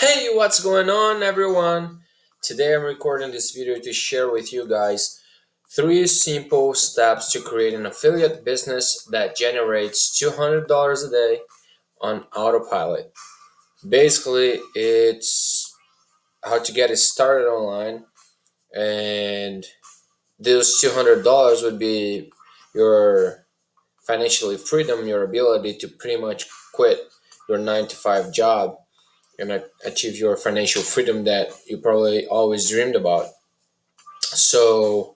Hey, what's going on, everyone? Today I'm recording this video to share with you guys 3 simple steps to create an affiliate business that generates $200 a day on autopilot. Basically, it's how to get it started online, and those $200 would be your financially freedom, your ability to pretty much quit your 9 to 5 job and achieve your financial freedom that you probably always dreamed about. So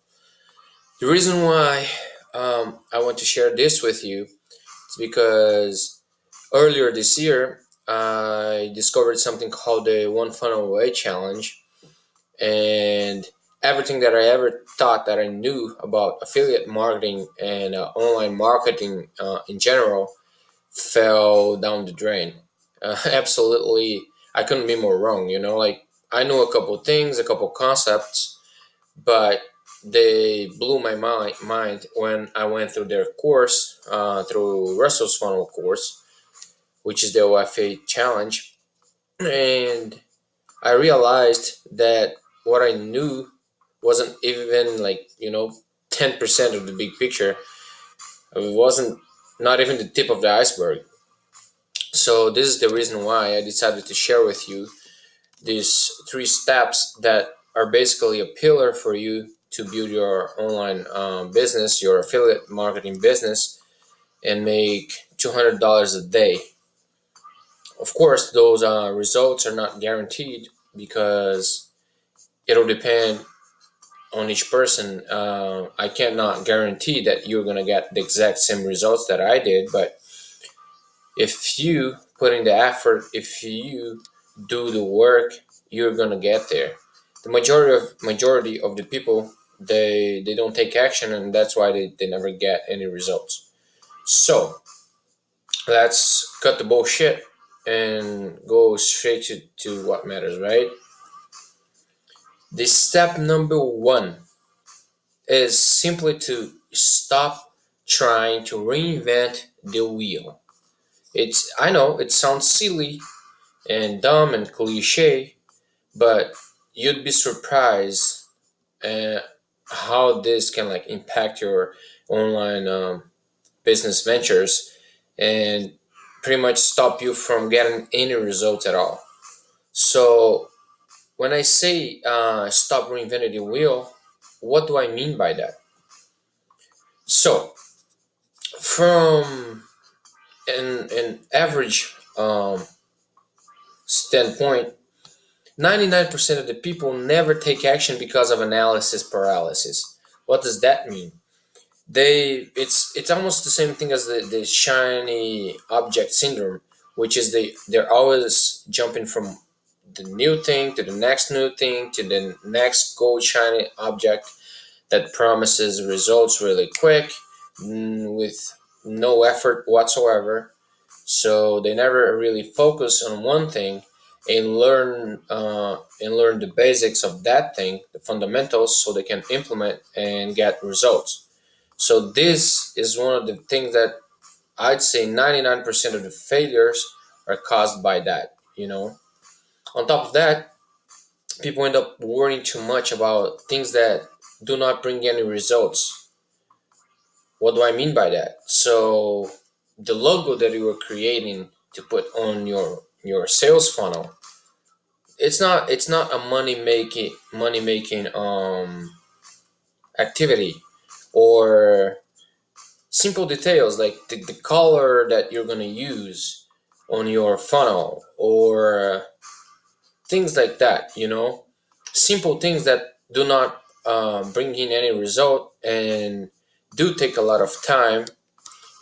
the reason why I want to share this with you is because earlier this year I discovered something called the One Funnel Away Challenge, and everything that I ever thought that I knew about affiliate marketing and online marketing in general fell down the drain. Absolutely, I couldn't be more wrong. Like I knew a couple things, a couple concepts, but they blew my mind when I went through their course, through Russell's funnel course, which is the OFA challenge, and I realized that what I knew wasn't even 10% of the big picture. It wasn't not even the tip of the iceberg. So this is the reason why I decided to share with you these 3 steps that are basically a pillar for you to build your online business, your affiliate marketing business, and make $200 a day. Of course, those results are not guaranteed because it'll depend on each person. I cannot guarantee that you're gonna get the exact same results that I did, but if you put in the effort, if you do the work, you're gonna get there. The majority of the people, they don't take action, and that's why they never get any results. So let's cut the bullshit and go straight to what matters, right? The step number 1 is simply to stop trying to reinvent the wheel. I know it sounds silly and dumb and cliche, but you'd be surprised uh, how this can impact your online business ventures and pretty much stop you from getting any results at all. So when I say stop reinventing the wheel, what do I mean by that? So from an average standpoint, 99% of the people never take action because of analysis paralysis. What does that mean? It's almost the same thing as the shiny object syndrome, which is they're always jumping from the new thing to the next new thing to the next gold shiny object that promises results really quick, with no effort whatsoever. So they never really focus on one thing and learn the basics of that thing, the fundamentals, so they can implement and get results. So this is one of the things that I'd say 99% of the failures are caused by that. On top of that, people end up worrying too much about things that do not bring any results. What do I mean by that? So the logo that you were creating to put on your sales funnel, it's not a money making activity, or simple details like the color that you're going to use on your funnel, or things like that. Simple things that do not bring in any result and do take a lot of time,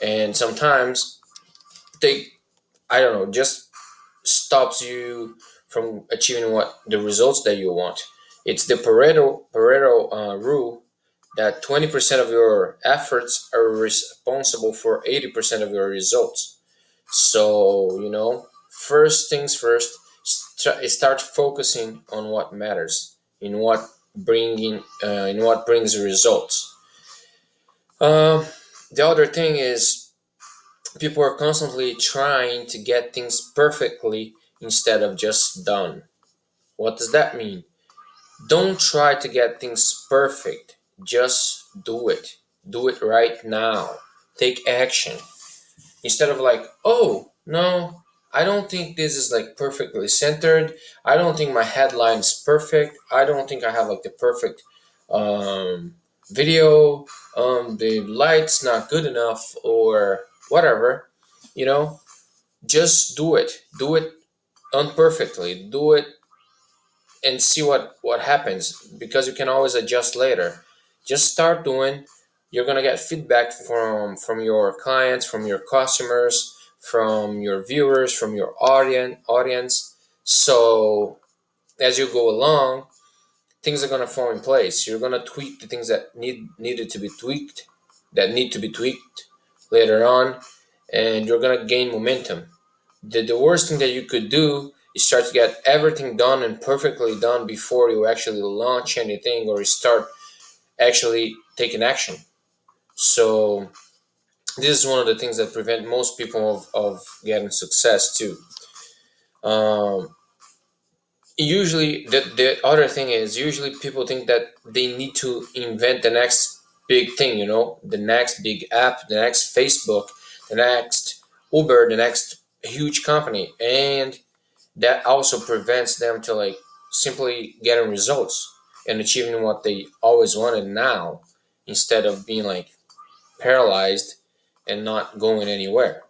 and sometimes they, I don't know, just stops you from achieving what the results that you want. It's the Pareto rule that 20% of your efforts are responsible for 80% of your results. So first things first, start focusing on what matters, in what brings results. Uh, the other thing is, people are constantly trying to get things perfectly instead of just done. What does that mean? Don't try to get things perfect. Just do it. Do it right now. Take action. Instead of like, oh, no, I don't think this is like perfectly centered. I don't think my headline is perfect. I don't think I have like the perfect um, video. The light's not good enough or whatever. You know, just do it. Do it unperfectly. Do it and see what happens, because you can always adjust later. Just start doing. You're gonna get feedback from your clients, from your customers, from your viewers, from your audience. So as you go along, things are gonna fall in place. You're gonna tweak the things that needed to be tweaked, that need to be tweaked later on, and you're gonna gain momentum. The worst thing that you could do is start to get everything done and perfectly done before you actually launch anything or start actually taking action. So this is one of the things that prevent most people of getting success too. Um, Usually the other thing is, usually people think that they need to invent the next big thing, the next big app, the next Facebook, the next Uber, the next huge company, and that also prevents them to like simply getting results and achieving what they always wanted now, instead of being like paralyzed and not going anywhere.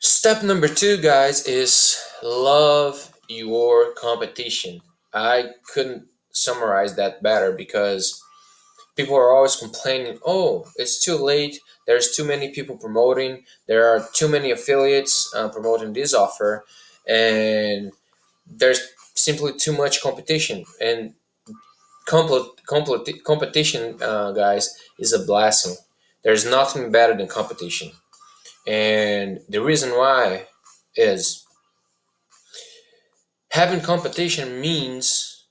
Step number two, guys, is love your competition. I couldn't summarize that better, because people are always complaining, oh, it's too late, there's too many people promoting, there are too many affiliates promoting this offer, and there's simply too much competition. And competition, guys, is a blessing. There's nothing better than competition. And the reason why is, having competition means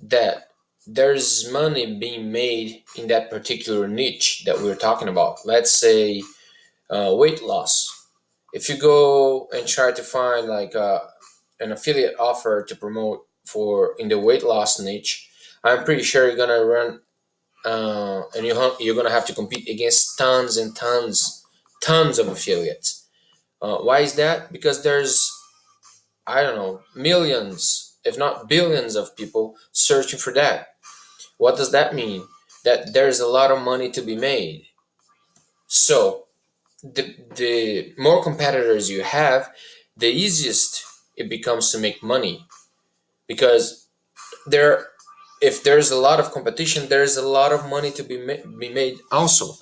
that there's money being made in that particular niche that we're talking about. Let's say weight loss. If you go and try to find like an affiliate offer to promote for in the weight loss niche, I'm pretty sure you're gonna run and you're gonna have to compete against tons and tons of affiliates. Why is that? Because there's, I don't know, millions, if not billions, of people searching for that. What does that mean? That there's a lot of money to be made. So the more competitors you have, the easiest it becomes to make money, because there, if there's a lot of competition, there's a lot of money to be made also.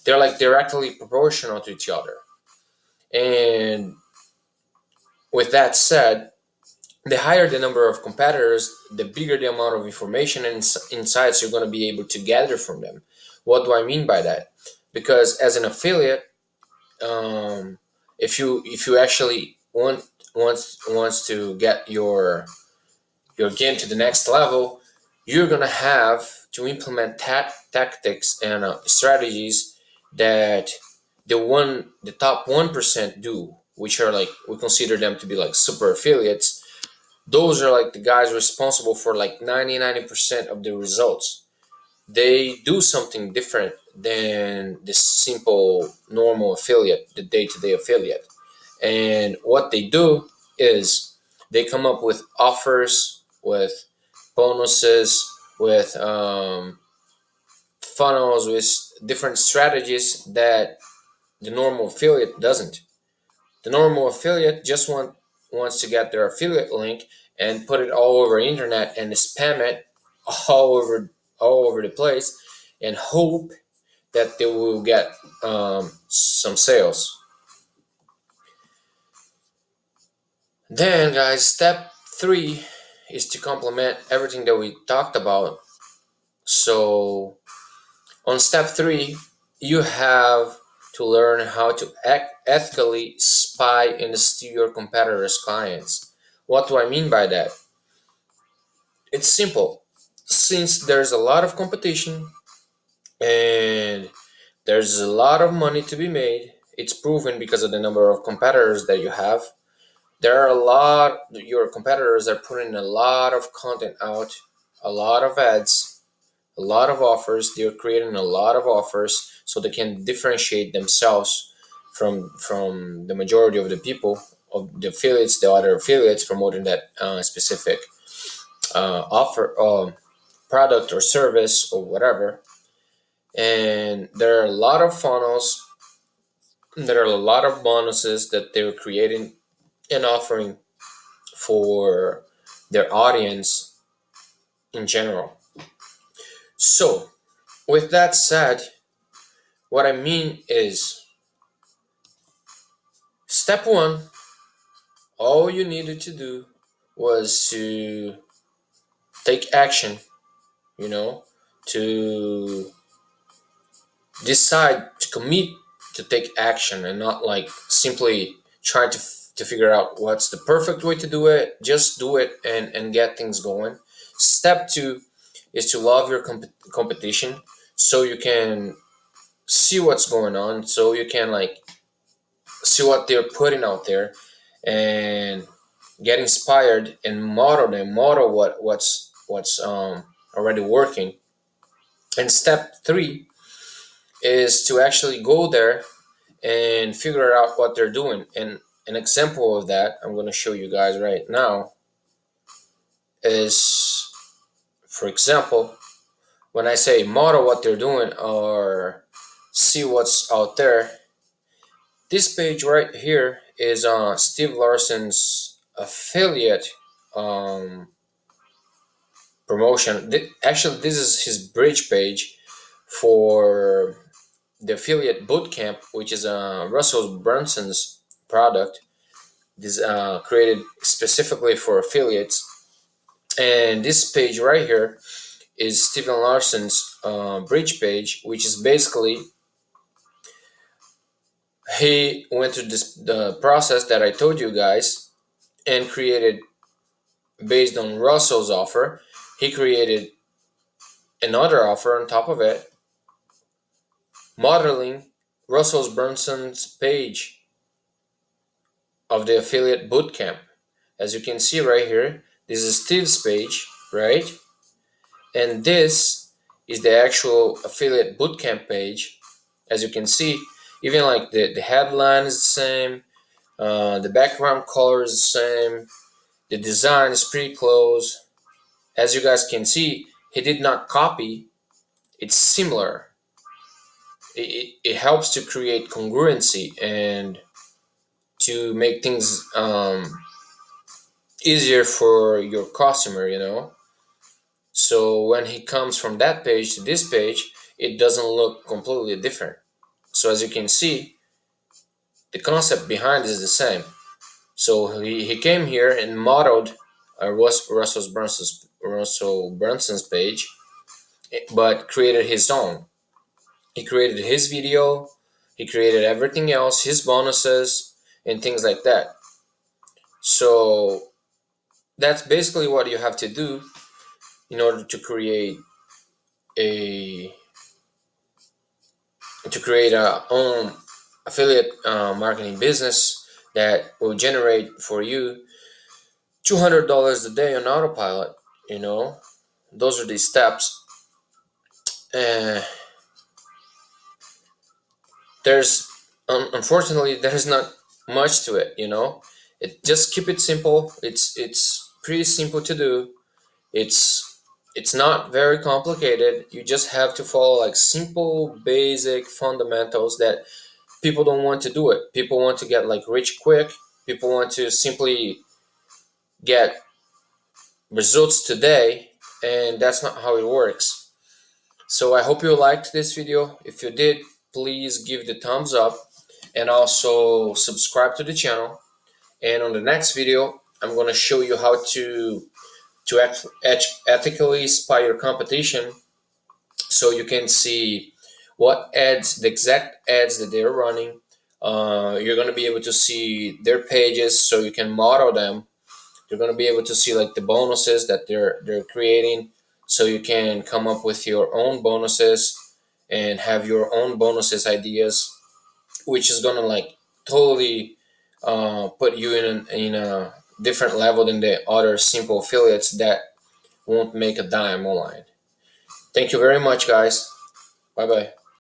They're like directly proportional to each other. And with that said, the higher the number of competitors, the bigger the amount of information and insights you're going to be able to gather from them. What do I mean by that? Because as an affiliate, um, if you actually wants to get your game to the next level, you're gonna have to implement tactics and strategies that the top 1% do, which are like, we consider them to be like super affiliates. Those are like the guys responsible for like 90% of the results. They do something different than the simple normal affiliate, the day-to-day affiliate. And what they do is they come up with offers, with bonuses, with funnels, with different strategies that the normal affiliate doesn't. The normal affiliate just wants to get their affiliate link and put it all over the internet and spam it all over all over the place, and hope that they will get some sales. Then, guys, step three is to complement everything that we talked about. So, on step three, you have to learn how to ethically spy and steal your competitors' clients. What do I mean by that? It's simple. Since there's a lot of competition and there's a lot of money to be made, it's proven because of the number of competitors that you have. There are a lot, your competitors are putting a lot of content out, a lot of ads, a lot of offers. They're creating a lot of offers so they can differentiate themselves from the majority of the people, of the affiliates, the other affiliates promoting that specific offer, product or service or whatever. And there are a lot of funnels, there are a lot of bonuses that they're creating and offering for their audience in general. So, with that said, what I mean is, step one, all you needed to do was to take action, you know, to decide to commit to take action and not like simply try to figure out what's the perfect way to do it. Just do it and get things going. Step two is to love your competition so you can see what's going on, so you can like see what they're putting out there and get inspired and model them, model what's already working. And step three is to actually go there and figure out what they're doing. And an example of that I'm going to show you guys right now is, for example, when I say model what they're doing or see what's out there, this page right here is Steve Larson's affiliate um, promotion. Actually, this is his bridge page for the affiliate bootcamp, which is Russell Brunson's product. This created specifically for affiliates. And this page right here is Stephen Larson's bridge page, which is basically he went through the process that I told you guys and created based on Russell's offer. He created another offer on top of it, modeling Russell Brunson's page of the affiliate bootcamp. As you can see right here, this is Steve's page, right? And this is the actual affiliate bootcamp page. As you can see, even like the headline is the same, the background color is the same, the design is pretty close. As you guys can see, he did not copy, it's similar. It helps to create congruency and to make things easier for your customer, you know. So when he comes from that page to this page, it doesn't look completely different. So as you can see, the concept behind is the same. So he came here and modeled Russell Brunson's page, but created his own. He created his video, he created everything else, his bonuses, and things like that. So that's basically what you have to do in order a to create a own affiliate marketing business that will generate for you $200 a day on autopilot. You know, those are the steps. And there's unfortunately there's not much to it. You know, it just keep it simple. It's pretty simple to do. It's not very complicated. You just have to follow like simple basic fundamentals that people don't want to do it. People want to get like rich quick. People want to simply get results today, and that's not how it works. So I hope you liked this video. If you did, please give the thumbs up and also subscribe to the channel. And on the next video, I'm going to show you how to ethically spy your competition so you can see what ads, the exact ads that they're running. You're going to be able to see their pages so you can model them. You're going to be able to see like the bonuses that they're creating so you can come up with your own bonuses and have your own bonuses ideas, which is going to like totally put you in a different level than the other simple affiliates that won't make a dime online. Thank you very much, guys. Bye bye.